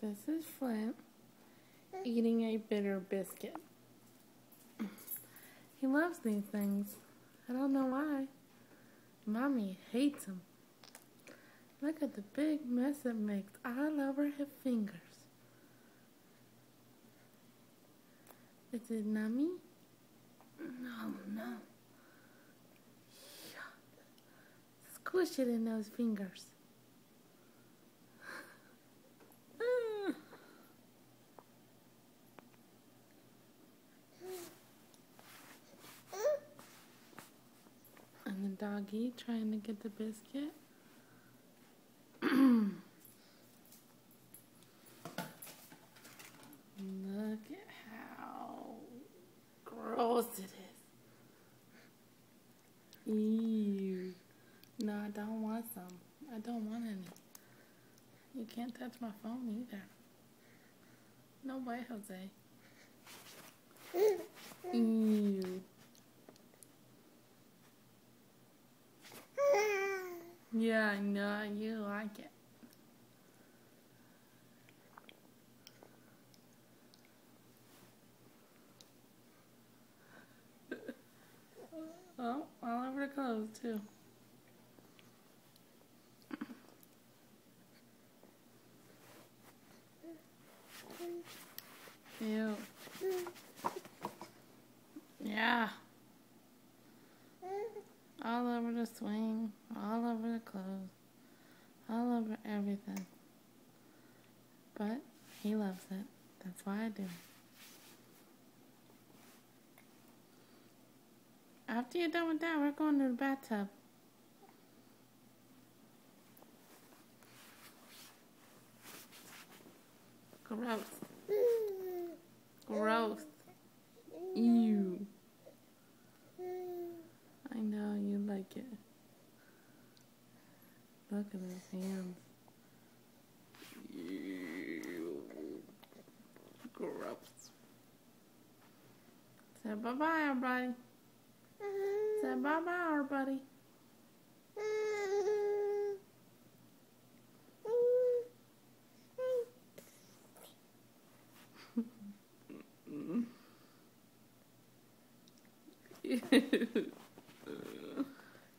This is Flint eating a bitter biscuit. He loves these things. I don't know why. Mommy hates them. Look at the big mess it makes all over his fingers. Is it nummy? No. Squish it in those fingers. And the doggy trying to get the biscuit. Look at how gross it is. Ew. No, I don't want some. I don't want any. You can't touch my phone either. No way, Jose. Ew. Yeah, I know you like it. Oh, all over the clothes too. Ew. Yeah. All over the swing, all over the clothes, all over everything. But he loves it. That's why I do. After you're done with that, we're going to the bathtub. Gross. Gross. Ew. I know you like it. Look at his hands. Ew. Gross. Say bye-bye, everybody. Say bye-bye, everybody.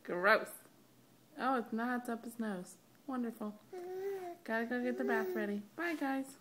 Gross. Oh, it's not up his nose. Wonderful. Gotta go get the bath ready. Bye, guys.